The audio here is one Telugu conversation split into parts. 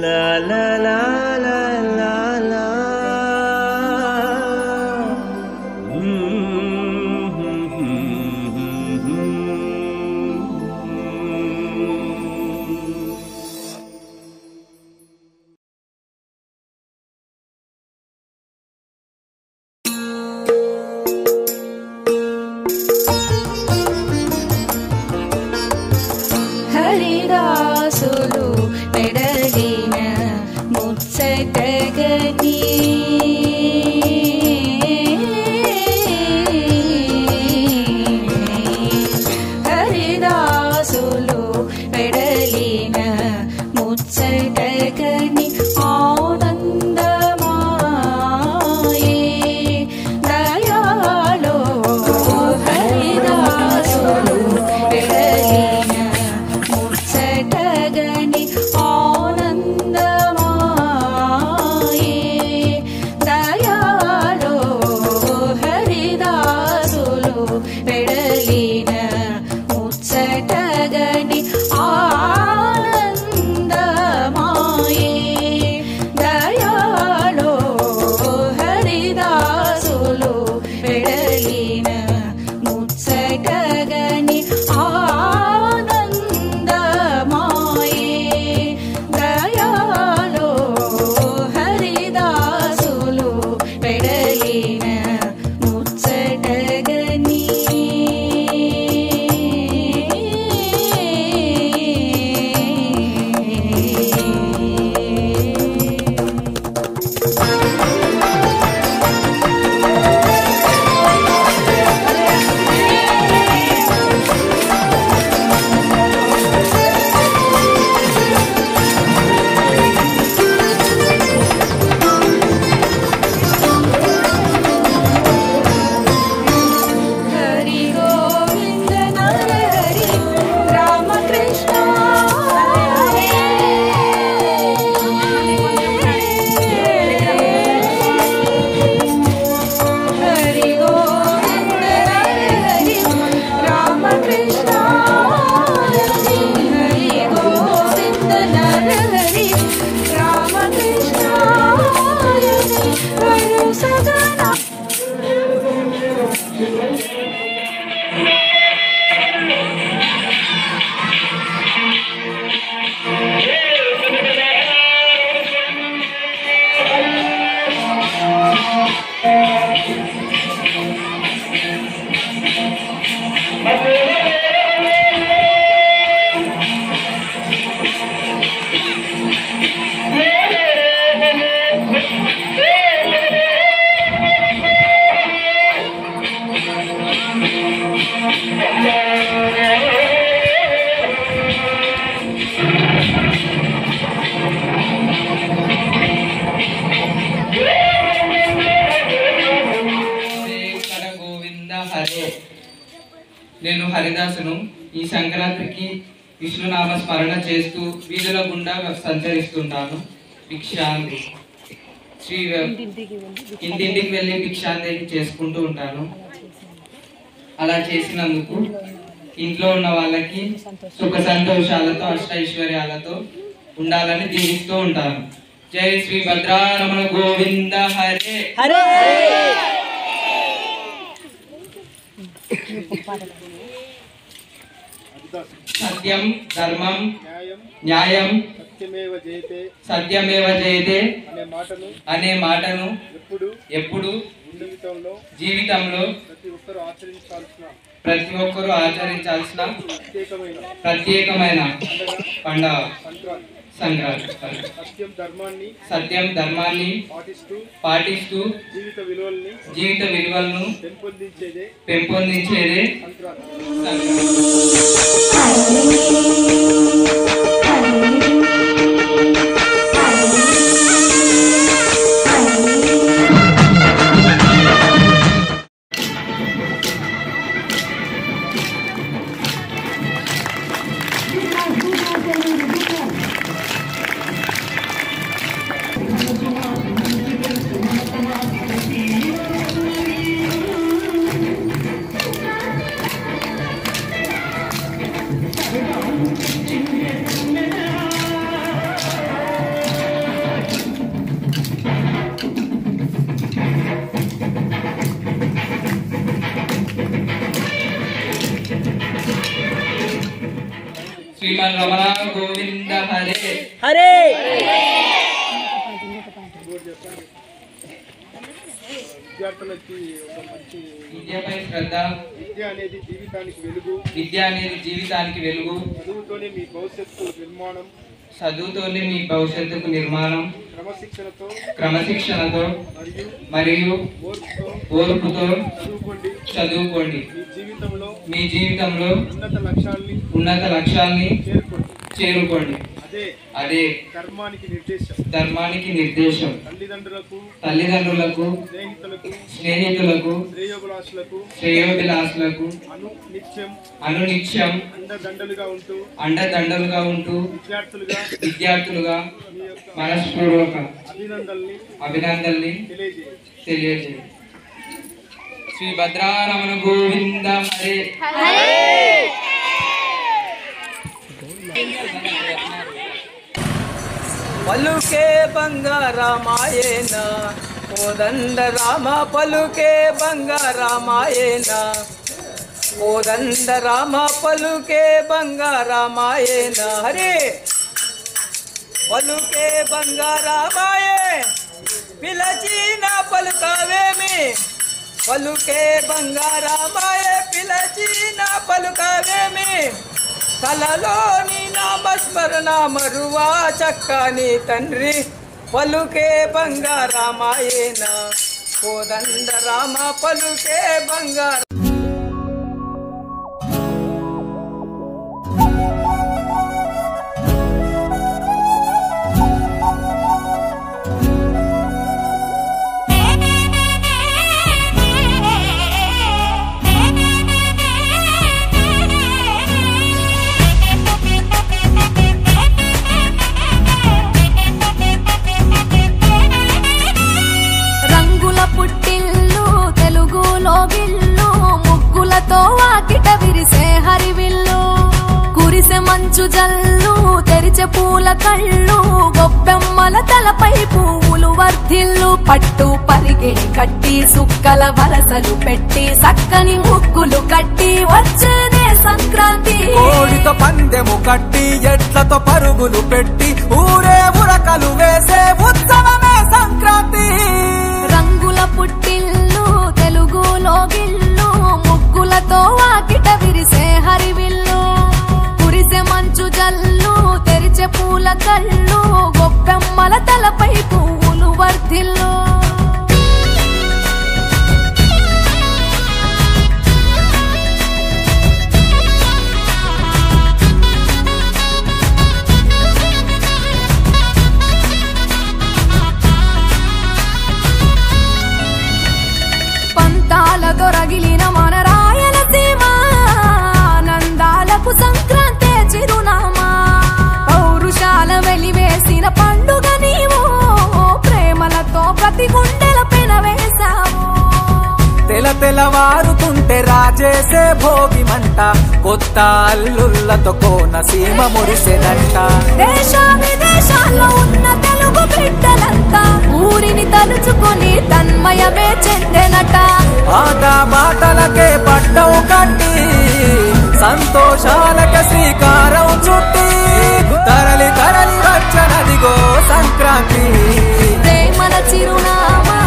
la la la la la la. హరిదాసులు మెడలిన ముచ్చటగని హరిదాసులు మెడలిన ముచ్చటగని ఆనందమాయే దయాలో హరిదాసులు మెడలిన ముచ్చటగని ఆనందమాయే దయాలో హరిదాసులు మెడలిన ముచ్చటగని ఆనందమాయే దయాలో హరిదాసులు మెడలిన ముచ్చటగని ఆనందమాయే దయాలో హరిదాసులు మెడలిన ముచ్చటగని హరి గోవింద నరహరి రామకృష్ణ హరి గోవింద నరహరి రామకృష్ణ హరి గోవింద నరహరి రామకృష్ణ హరి సదన గోవింద హరే. నేను హరిదాసును. ఈ సంక్రాంతికి విష్ణునామ స్మరణ చేస్తూ వీధుల గుండా సంచరిస్తుంటాను. భిక్షాంతి ఇంటింటికి వెళ్ళి భిక్షాంతి చేసుకుంటూ ఉంటాను. అలా చేసినందుకు ఇంట్లో ఉన్న వాళ్ళకి సుఖ సంతోషాలతో అష్టైశ్వర్యాలతో ఉండాలని దీవిస్తూ ఉంటాను. జై శ్రీ భద్రారమణ గోవింద హరే. సత్యం ధర్మం న్యాయం సత్యమేవ జయతే అనే మాటను ఎప్పుడు జీవితంలో ప్రతి ఒక్కరూ ఆచరించాల్సిన ప్రత్యేకమైన పండుగ సంక్రాంతి. సత్యం ధర్మాన్ని పాటిస్తూ జీవిత విలువలను పెంపొందించేదే శ్రీమన్ రమణ గోవింద హరే హరే. విద్యార్థులకి ఒక మంచి విద్యపై శ్రద్ధ. విద్య అనేది జీవితానికి వెలుగు. విద్య అనేది జీవితానికి వెలుగు. చదువుతోనే మీ భవిష్యత్తు నిర్మాణం. చదువుతోనే మీ భవిష్యత్తుకు నిర్మాణం. క్రమశిక్షణతో మరియు ఓర్పుతో చదువుకోండి. మీ జీవితంలో ఉన్నత లక్ష్యాల్ని చేరుకోండి. అదే ధర్మానికి నిర్దేశం. తల్లిదండ్రులకు స్నేహితులకు శ్రేయోభిలాషులకు అనునిత్యం అండదండలుగా ఉంటూ విద్యార్థులుగా మనస్పూర్వక అభినందనల్ని తెలియజేయండి. శ్రీ భద్రారమణ గోవింద హరే. పలుకే బంగారామాయేన కోదండ రామ పలుకే బంగారామాయేన కోదండ రామ పలుకే బంగారామాయేన హరే. పలుకే బంగారామాయే పిలచిన పలుకావేమి పలుకే బంగారామాయే పిలచిన పలుకావేమి కలలోని నామస్మరణ మరువా చక్కని తండ్రి పలుకే బంగారామాయేన కోదండ రామ పలుకే బంగార. మంచు జల్లు తెరిచే పూల కళ్ళు గొప్పెమ్మల తలపై పువ్వులు వర్ధిల్లు పట్టు పరిగిడి కట్టి సుక్కల వరసలు పెట్టి సక్కని ముగ్గులు కట్టి వచ్చేదే సంక్రాంతి. కోడితో పందెము కట్టి ఎట్లతో పరుగులు పెట్టి ఊరే ఉరకలు వేసే ఉత్సవమే సంక్రాంతి. రంగుల పుట్టిల్లు తెలుగులో గిల్లు ముగ్గులతో వాకిట విరిసే హరివిల్లు మంచు జల్లు తెరిచే పూల కళ్ళు గొప్పెమ్మల తలపై పువ్వులు వర్ధిల్లు. పంతాల దొరగిలిన మన రాయలసీమ నందాలకు సంక్రాంతి చిరునామా. పౌరుషాల వెలివేసిన పండుగ నీవు ప్రేమలతో ప్రతి గుండెల పెనవేశావు. తెలవారుతుంటే రాజేసే భోగి మంట కొత్త అల్లుళ్ళతో కోనసీమ మురిసెనంట. దేశ విదేశాల్లో ఉన్న తెలుగు బిడ్డలంతా ఊరిని తలుచుకొని తన్మయమే చెందెనట. ఆట బాటలకే పట్టం కట్టి సంతోషాలకే శ్రీకారం చుట్టి తరలి తరలి వచ్చనదిగో సంక్రాంతి. ప్రేమల చిరునామా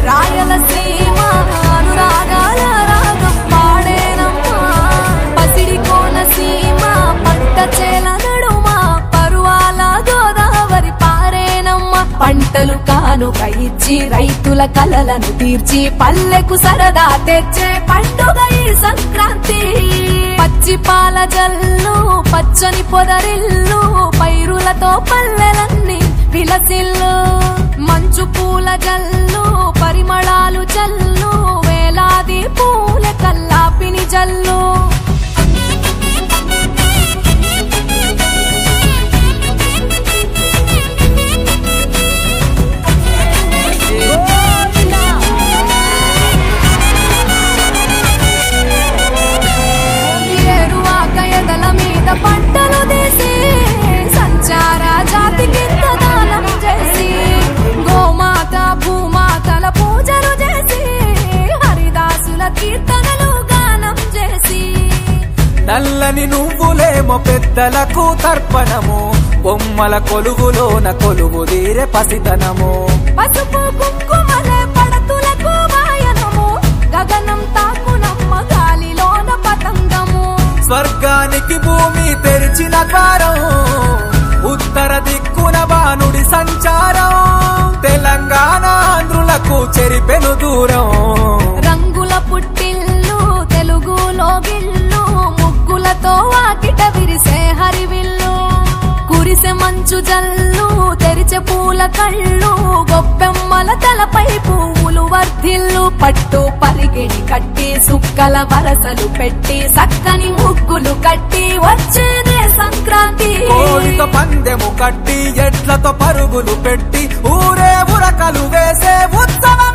రాయలసీమ అనురాగాల రాగం పాడేనమ్మా. పసిడి కోనసీమ పంట చేల నడుమ పరువాల గోదావరి పారేనమ్మ. పంటలు కానుక ఇచ్చి రైతుల కలలను తీర్చి పల్లెకు సరదా తెచ్చే పండుగ ఈ సంక్రాంతి. పచ్చి పాల జల్లు పచ్చని పొదరిల్లు పైరులతో పల్లెలన్నీ విలసిల్లు. మంచు పూల జల్లు పరిమళాలు జల్లు వేలాది పూల కల్లాపిని జల్లు. పంటలు తీసి సంచార జాతికి దానం చేసి గోమాత భూమాతల పూజలు చేసి హరిదాసుల కీర్తనలు గానం చేసి పెద్దలకు తర్పణము బొమ్మల కొలువులోన కొలువు తీరే పసితనము పసుపు కుంకుమలే పడతులకు వాయనము గగనం తాకునమ్మ గాలిలోన పతంగము స్వర్గానికి భూమి తెరిచిన ద్వారం ఉత్తర దిక్కున బాణుడి సంచారం తెలంగాణ ఆంధ్రులకు చెరిపెను దూరం రంగుల పుట్టిల్లు తెలుగులో గిల్లు ముగ్గులతో వాకిట విరిసే హరివిల్లు కురిసె మంచు జల్లు తెరిచే పూల కళ్ళు గొప్పెమ్మల తలపై పువ్వులు వర్ధిల్లు పట్టు పరిగిణి కట్టి సుక్కల వరసలు పెట్టి సక్కని ముగ్గులు కట్టి వచ్చేదే సంక్రాంతి కోడితో పందెము కట్టి ఎడ్లతో పరుగులు పెట్టి ఊరే ఉరకలు వేసే ఉత్సవం